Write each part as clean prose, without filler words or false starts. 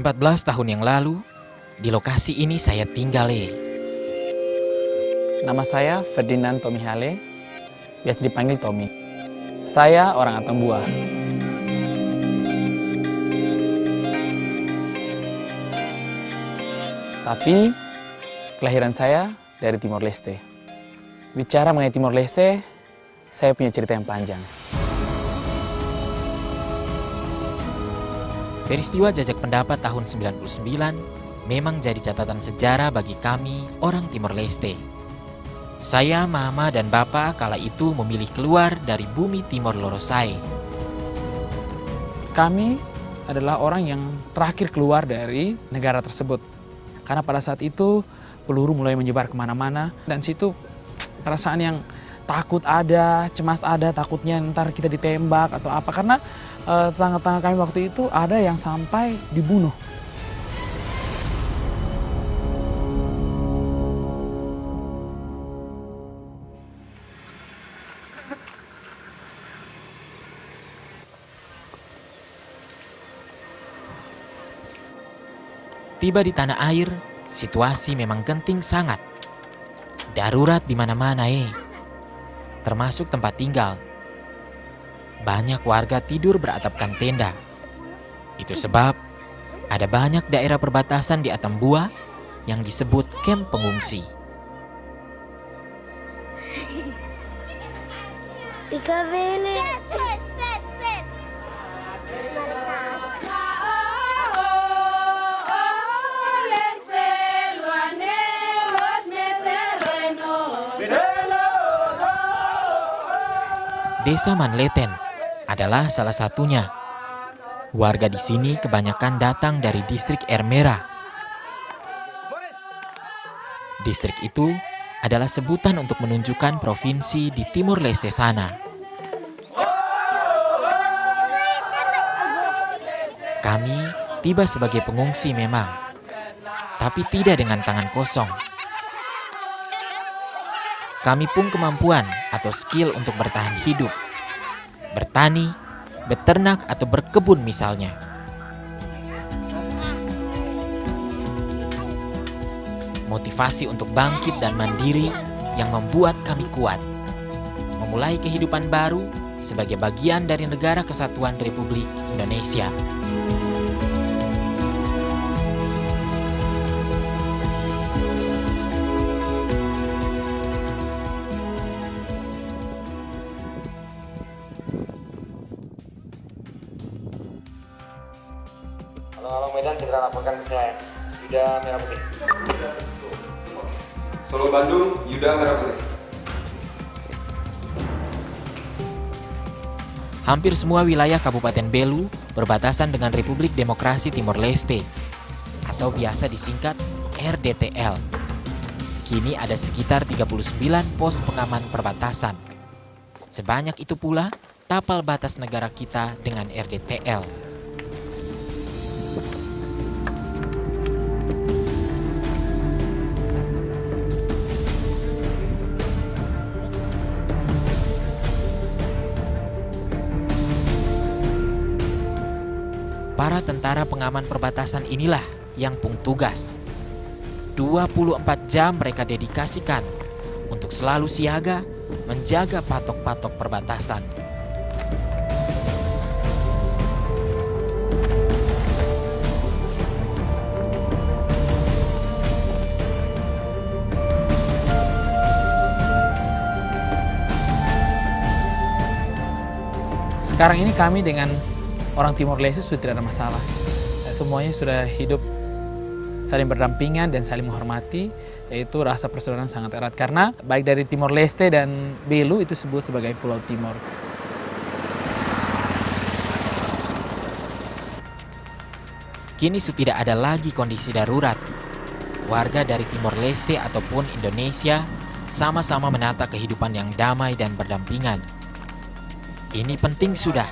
14 tahun yang lalu, di lokasi ini saya tinggal. Nama saya Ferdinand Tomihale, biasa dipanggil Tommy. Saya orang Atambua. Tapi kelahiran saya dari Timor Leste. Bicara mengenai Timor Leste, saya punya cerita yang panjang. Peristiwa jajak pendapat tahun 99 memang jadi catatan sejarah bagi kami orang Timor Leste. Saya, mama, dan bapak kala itu memilih keluar dari bumi Timor Lorosai. Kami adalah orang yang terakhir keluar dari negara tersebut. Karena pada saat itu peluru mulai menyebar kemana-mana. Dan situ perasaan yang takut ada, cemas ada, takutnya ntar kita ditembak atau apa. Karena tetangga-tetangga kami waktu itu ada yang sampai dibunuh. Tiba di tanah air, situasi memang genting sangat. Darurat di mana-mana, termasuk tempat tinggal. Banyak warga tidur beratapkan tenda. Itu sebab ada banyak daerah perbatasan di Atambua yang disebut kamp pengungsi. Desa Manleten adalah salah satunya. Warga di sini kebanyakan datang dari distrik Ermera. Distrik itu adalah sebutan untuk menunjukkan provinsi di Timor Leste sana. Kami tiba sebagai pengungsi memang, tapi tidak dengan tangan kosong. Kami pun kemampuan atau skill untuk bertahan hidup, bertani, beternak atau berkebun misalnya. Motivasi untuk bangkit dan mandiri yang membuat kami kuat. Memulai kehidupan baru sebagai bagian dari Negara Kesatuan Republik Indonesia. Halo Medan, kita laporkan ke saya. Yuda Merah Putih. Solo Bandung, Yuda Merah Putih. Hampir semua wilayah Kabupaten Belu berbatasan dengan Republik Demokrasi Timor Leste atau biasa disingkat RDTL. Kini ada sekitar 39 pos pengaman perbatasan. Sebanyak itu pula tapal batas negara kita dengan RDTL. Para tentara pengaman perbatasan inilah yang pung tugas. 24 jam mereka dedikasikan untuk selalu siaga menjaga patok-patok perbatasan. Sekarang ini kami dengan orang Timor Leste sudah tidak ada masalah. Semuanya sudah hidup saling berdampingan dan saling menghormati, yaitu rasa persaudaraan sangat erat. Karena baik dari Timor Leste dan Belu itu disebut sebagai Pulau Timor. Kini sudah tidak ada lagi kondisi darurat. Warga dari Timor Leste ataupun Indonesia sama-sama menata kehidupan yang damai dan berdampingan. Ini penting sudah,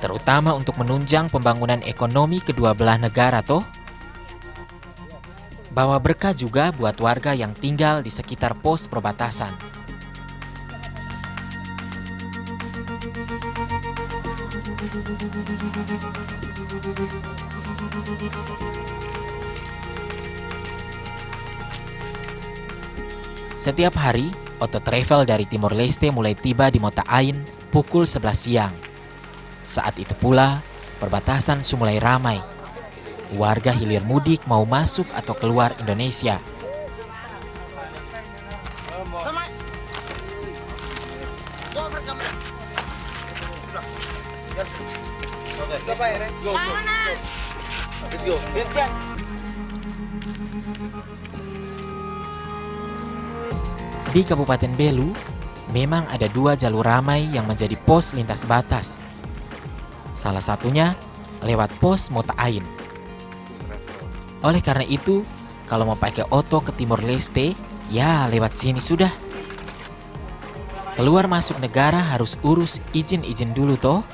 terutama untuk menunjang pembangunan ekonomi kedua belah negara toh. Bawa berkah juga buat warga yang tinggal di sekitar pos perbatasan. Setiap hari, auto travel dari Timor Leste mulai tiba di Mota Ain pukul 11 siang. Saat itu pula, perbatasan mulai ramai. Warga hilir mudik mau masuk atau keluar Indonesia. Di Kabupaten Belu, memang ada 2 jalur ramai yang menjadi pos lintas batas. Salah satunya lewat pos Mota Ain. Oleh karena itu, kalau mau pakai oto ke Timor Leste, ya lewat sini sudah. Keluar masuk negara harus urus izin-izin dulu toh.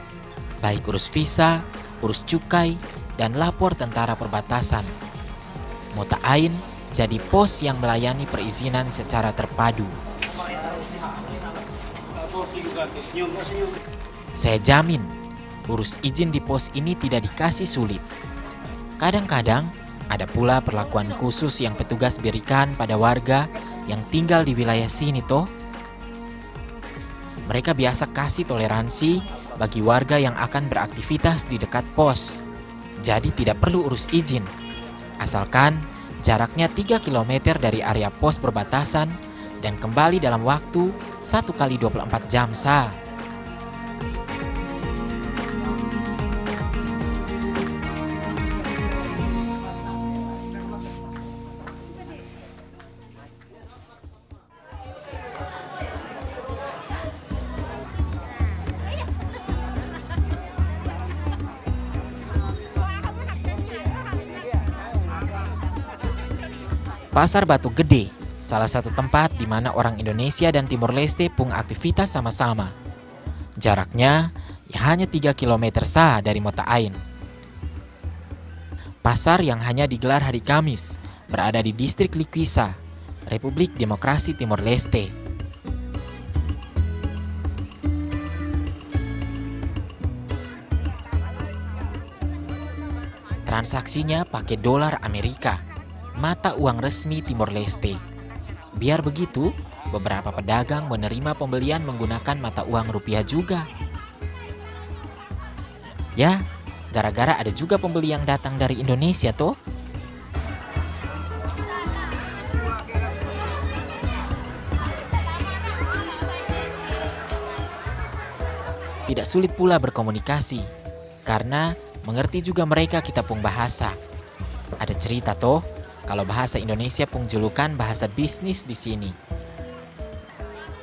Baik urus visa, urus cukai, dan lapor tentara perbatasan. Mota Ain jadi pos yang melayani perizinan secara terpadu. Saya jamin, urus izin di pos ini tidak dikasih sulit. Kadang-kadang, ada pula perlakuan khusus yang petugas berikan pada warga yang tinggal di wilayah sini toh. Mereka biasa kasih toleransi bagi warga yang akan beraktivitas di dekat pos. Jadi tidak perlu urus izin. Asalkan jaraknya 3 km dari area pos perbatasan dan kembali dalam waktu 1 kali 24 jam sah. Pasar Batu Gede, salah satu tempat di mana orang Indonesia dan Timor Leste pun aktivitas sama-sama. Jaraknya hanya 3 km sah dari Mota Ain. Pasar yang hanya digelar hari Kamis, berada di distrik Liquisa, Republik Demokrasi Timor Leste. Transaksinya pakai dolar Amerika, mata uang resmi Timor Leste. Biar begitu, beberapa pedagang menerima pembelian menggunakan mata uang rupiah juga. Ya, gara-gara ada juga pembeli yang datang dari Indonesia toh. Tidak sulit pula berkomunikasi, karena mengerti juga mereka kita pung bahasa. Ada cerita toh, kalau bahasa Indonesia pun julukan bahasa bisnis di sini.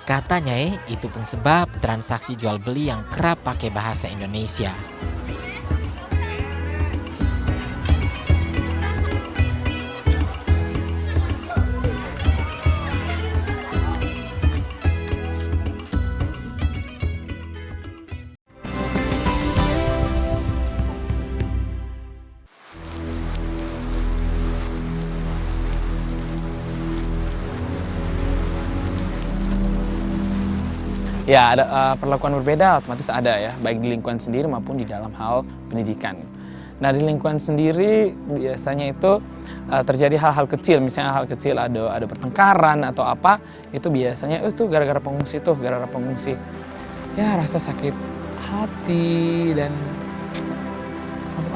Katanya itu pun sebab transaksi jual beli yang kerap pakai bahasa Indonesia. Ya, ada perlakuan berbeda otomatis ada ya, baik di lingkungan sendiri maupun di dalam hal pendidikan. Nah, di lingkungan sendiri biasanya itu terjadi hal-hal kecil, misalnya hal kecil ada pertengkaran atau apa, itu biasanya itu gara-gara pengungsi. Ya, rasa sakit hati dan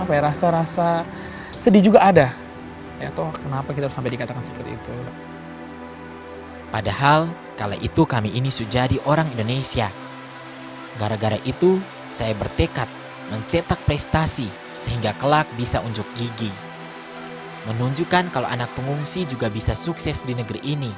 apa ya, rasa sedih juga ada. Ya, toh kenapa kita harus sampai dikatakan seperti itu? Padahal kala itu kami ini sudah jadi orang Indonesia. Gara-gara itu saya bertekad mencetak prestasi sehingga kelak bisa unjuk gigi. Menunjukkan kalau anak pengungsi juga bisa sukses di negeri ini.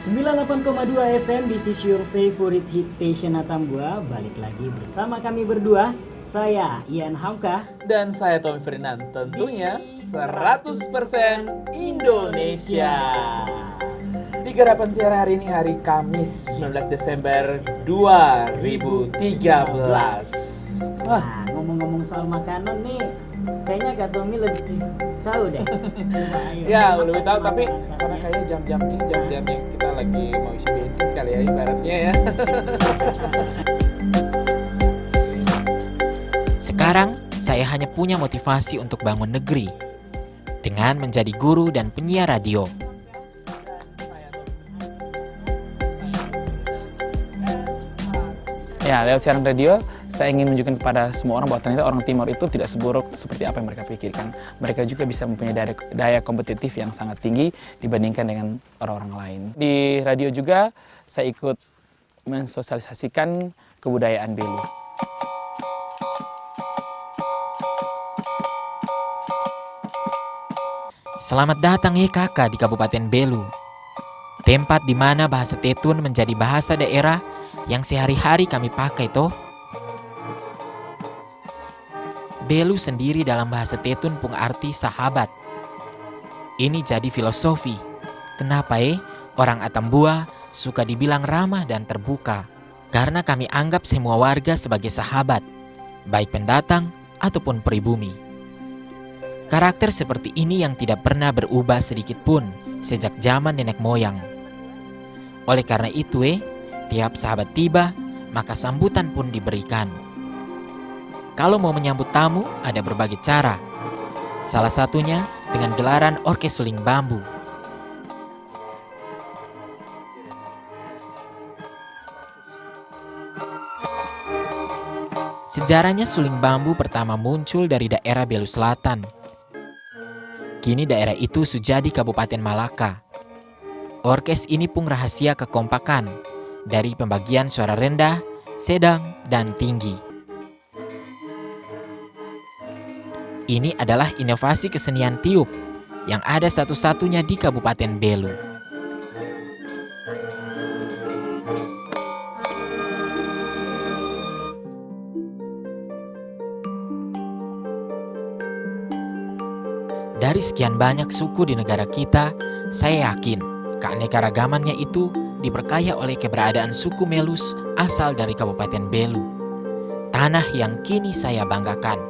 ...98,2 FM, this is your favorite hit station Atambua. Balik lagi bersama kami berdua. Saya Ian Hamka. Dan saya Tommy Ferdinand, tentunya 100% Indonesia. Di garapan siaran hari ini hari Kamis 19 Desember 2013. Nah, ngomong-ngomong soal makanan nih, Kayaknya Kak Tommy lebih tahu deh. Coba, ayo. Ya, Apa lebih tahu, tapi semangat karena khasnya? kayaknya jam-jam ini jam-jam yang kita lagi mau isi bensin kali ya ibaratnya ya. Sekarang saya hanya punya motivasi untuk bangun negeri dengan menjadi guru dan penyiar radio. Ya, lewat siaran radio, saya ingin menunjukkan kepada semua orang bahwa ternyata orang Timur itu tidak seburuk seperti apa yang mereka pikirkan. Mereka juga bisa mempunyai daya kompetitif yang sangat tinggi dibandingkan dengan orang-orang lain. Di radio juga, saya ikut mensosialisasikan kebudayaan Belu. Selamat datang ya kakak di Kabupaten Belu, tempat di mana bahasa Tetun menjadi bahasa daerah yang sehari-hari kami pakai toh. Belu sendiri dalam bahasa Tetun pun arti sahabat. Ini jadi filosofi. Kenapa orang Atambua suka dibilang ramah dan terbuka? Karena kami anggap semua warga sebagai sahabat, baik pendatang ataupun pribumi. Karakter seperti ini yang tidak pernah berubah sedikit pun sejak zaman nenek moyang. Oleh karena itu tiap sahabat tiba, maka sambutan pun diberikan. Kalau mau menyambut tamu, ada berbagai cara. Salah satunya dengan gelaran orkes suling bambu. Sejarahnya suling bambu pertama muncul dari daerah Belu Selatan. Kini daerah itu sudah di Kabupaten Malaka. Orkes ini pun rahasia kekompakan dari pembagian suara rendah, sedang, dan tinggi. Ini adalah inovasi kesenian tiup yang ada satu-satunya di Kabupaten Belu. Dari sekian banyak suku di negara kita, saya yakin keanekaragamannya itu diperkaya oleh keberadaan suku Melus asal dari Kabupaten Belu, tanah yang kini saya banggakan.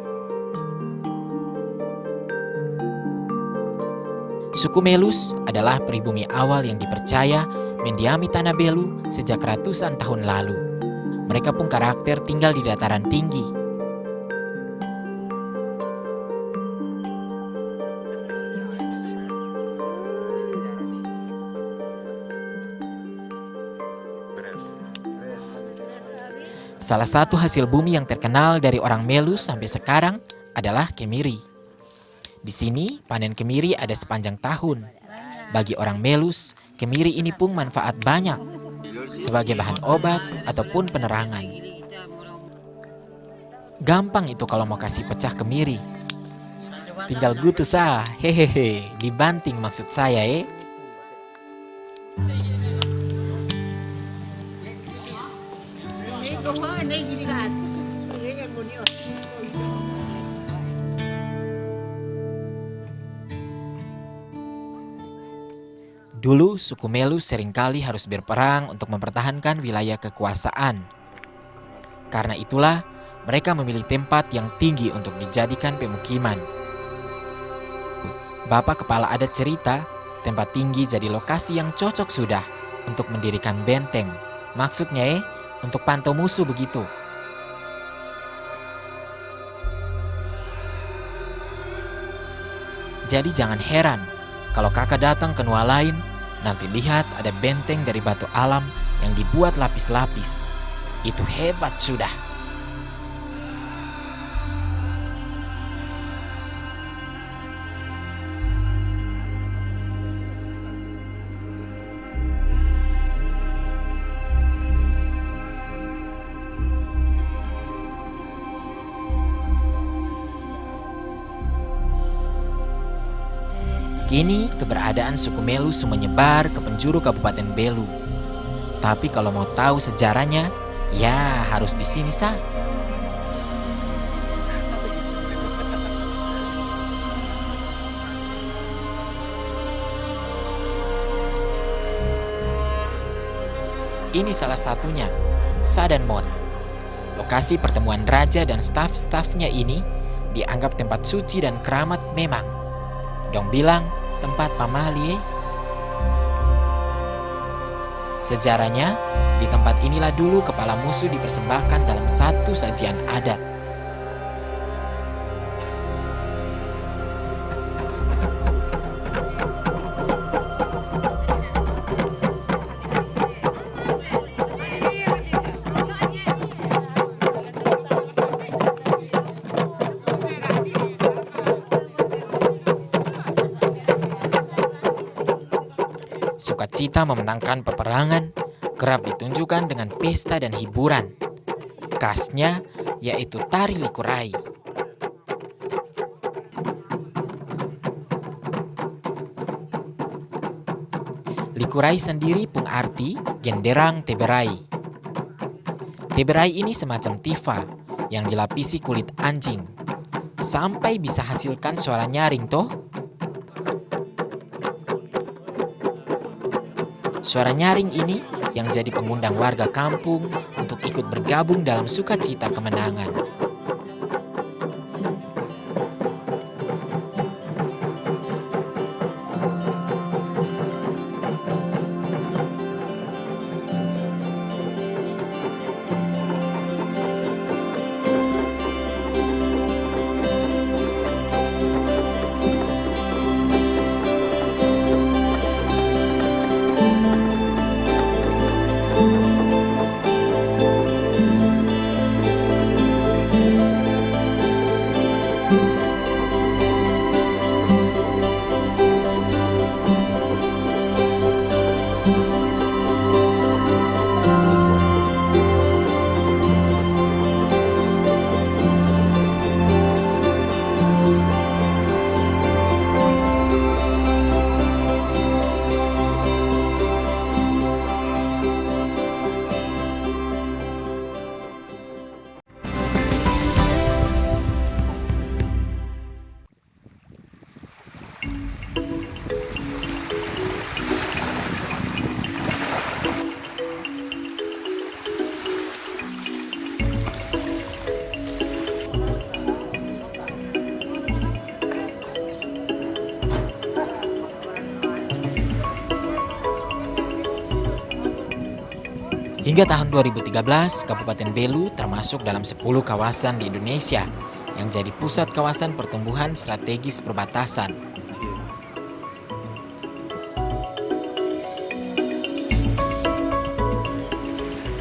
Suku Melus adalah pribumi awal yang dipercaya mendiami tanah Belu sejak ratusan tahun lalu. Mereka pun karakter tinggal di dataran tinggi. Salah satu hasil bumi yang terkenal dari orang Melus sampai sekarang adalah kemiri. Di sini panen kemiri ada sepanjang tahun. Bagi orang Melus, kemiri ini pun manfaat banyak sebagai bahan obat ataupun penerangan. Gampang itu kalau mau kasih pecah kemiri. Tinggal gutu sah, hehehe, dibanting maksud saya Dulu suku Melus seringkali harus berperang untuk mempertahankan wilayah kekuasaan. Karena itulah mereka memilih tempat yang tinggi untuk dijadikan pemukiman. Bapak kepala adat cerita, tempat tinggi jadi lokasi yang cocok sudah untuk mendirikan benteng. Maksudnya untuk pantau musuh begitu. Jadi jangan heran kalau kakak datang ke Nusa lain, nanti lihat ada benteng dari batu alam yang dibuat lapis-lapis. Itu hebat sudah. Kini keberadaan suku Melus menyebar ke penjuru Kabupaten Belu. Tapi kalau mau tahu sejarahnya, ya harus di sini sah. Ini salah satunya, Sadan Mall. Lokasi pertemuan raja dan staf-stafnya ini dianggap tempat suci dan keramat memang. Dong bilang tempat pamali. Sejarahnya, di tempat inilah dulu kepala musuh dipersembahkan dalam satu sajian adat. Sukacita memenangkan peperangan kerap ditunjukkan dengan pesta dan hiburan. Khasnya yaitu tari likurai. Likurai sendiri pun arti genderang teberai. Teberai ini semacam tifa yang dilapisi kulit anjing sampai bisa hasilkan suara nyaring toh. Suara nyaring ini yang jadi pengundang warga kampung untuk ikut bergabung dalam sukacita kemenangan. Hingga tahun 2013, Kabupaten Belu termasuk dalam 10 kawasan di Indonesia yang jadi pusat kawasan pertumbuhan strategis perbatasan.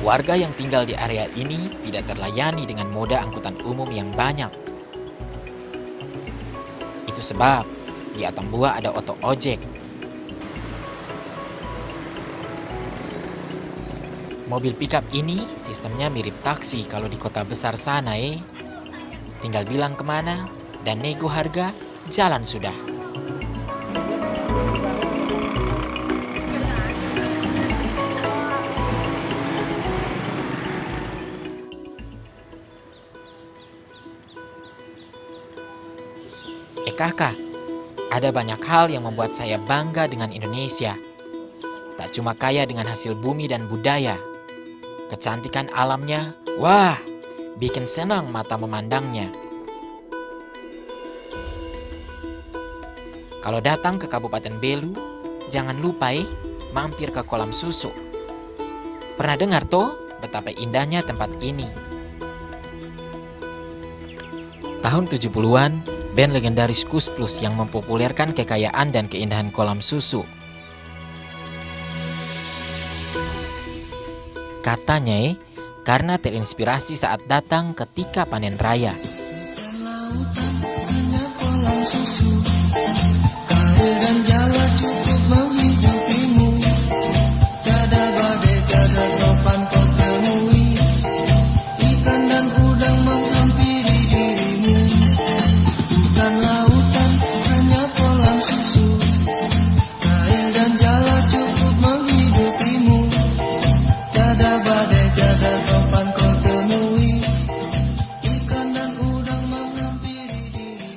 Warga yang tinggal di area ini tidak terlayani dengan moda angkutan umum yang banyak. Itu sebab di Atambua ada oto ojek. Mobil pickup ini sistemnya mirip taksi kalau di kota besar sana Tinggal bilang kemana dan nego harga, jalan sudah. Kakak, ada banyak hal yang membuat saya bangga dengan Indonesia. Tak cuma kaya dengan hasil bumi dan budaya, kecantikan alamnya, wah, bikin senang mata memandangnya. Kalau datang ke Kabupaten Belu, jangan lupa mampir ke kolam susu. Pernah dengar toh betapa indahnya tempat ini? Tahun 70-an, band legendaris Kus Plus yang mempopulerkan kekayaan dan keindahan kolam susu. Katanya karena terinspirasi saat datang ketika panen raya.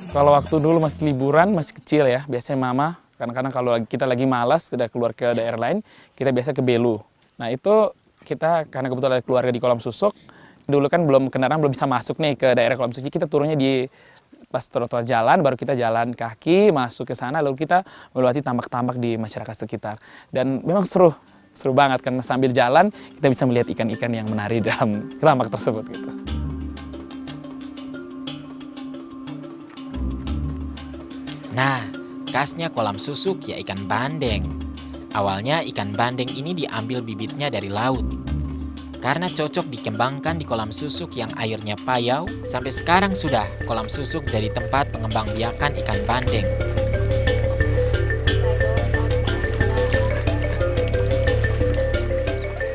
Kalau waktu dulu masih liburan, masih kecil ya, biasanya mama, kadang-kadang kalau kita lagi malas, udah keluar ke daerah lain, kita biasa ke Belu. Nah itu kita, karena kebetulan ada keluarga di Kolam Susuk, dulu kan kendaraan belum bisa masuk nih ke daerah Kolam Suci, kita turunnya di pas trotoar jalan, baru kita jalan kaki masuk ke sana, lalu kita melewati tambak-tambak di masyarakat sekitar. Dan memang seru banget karena sambil jalan kita bisa melihat ikan-ikan yang menari dalam tambak tersebut gitu. Nah, khasnya kolam susuk ya ikan bandeng. Awalnya ikan bandeng ini diambil bibitnya dari laut. Karena cocok dikembangkan di kolam susuk yang airnya payau, sampai sekarang sudah kolam susuk jadi tempat pengembangbiakan ikan bandeng.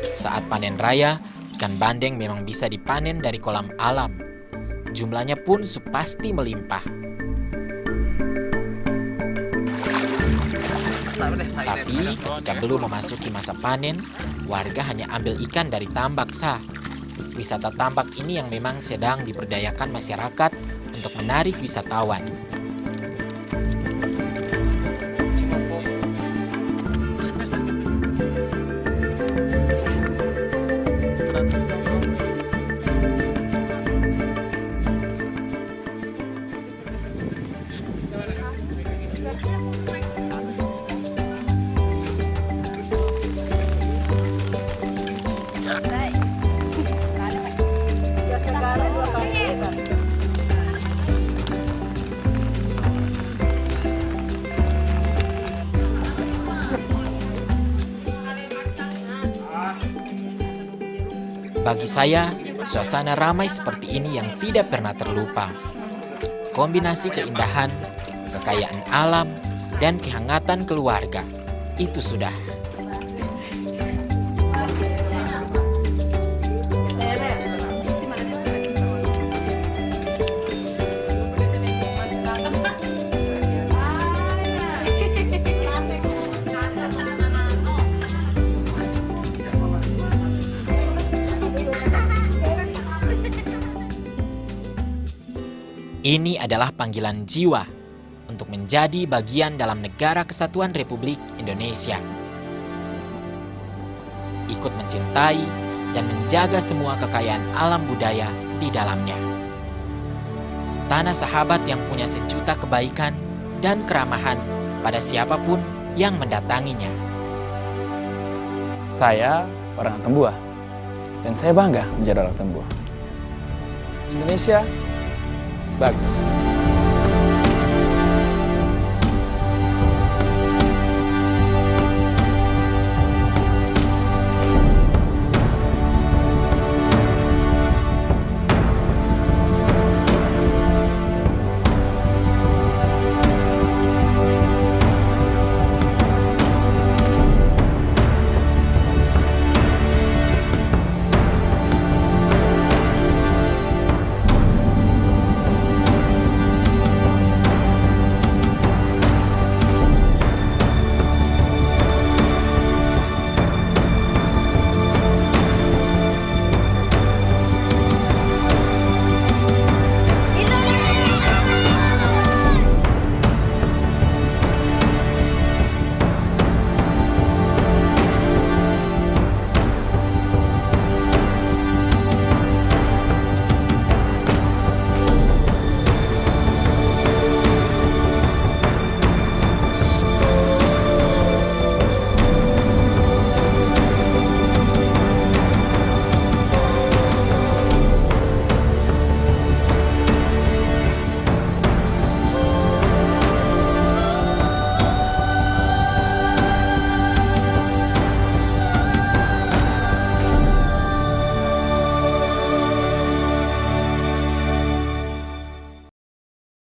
Saat panen raya, ikan bandeng memang bisa dipanen dari kolam alam. Jumlahnya pun pasti melimpah. Tapi ketika belum memasuki masa panen, warga hanya ambil ikan dari tambak sah. Wisata tambak ini yang memang sedang diberdayakan masyarakat untuk menarik wisatawan. Bagi saya, suasana ramai seperti ini yang tidak pernah terlupa. Kombinasi keindahan, kekayaan alam, dan kehangatan keluarga, itu sudah. Ini adalah panggilan jiwa untuk menjadi bagian dalam Negara Kesatuan Republik Indonesia. Ikut mencintai dan menjaga semua kekayaan alam budaya di dalamnya. Tanah sahabat yang punya sejuta kebaikan dan keramahan pada siapapun yang mendatanginya. Saya orang Atambua dan saya bangga menjadi orang Atambua. Indonesia bagus.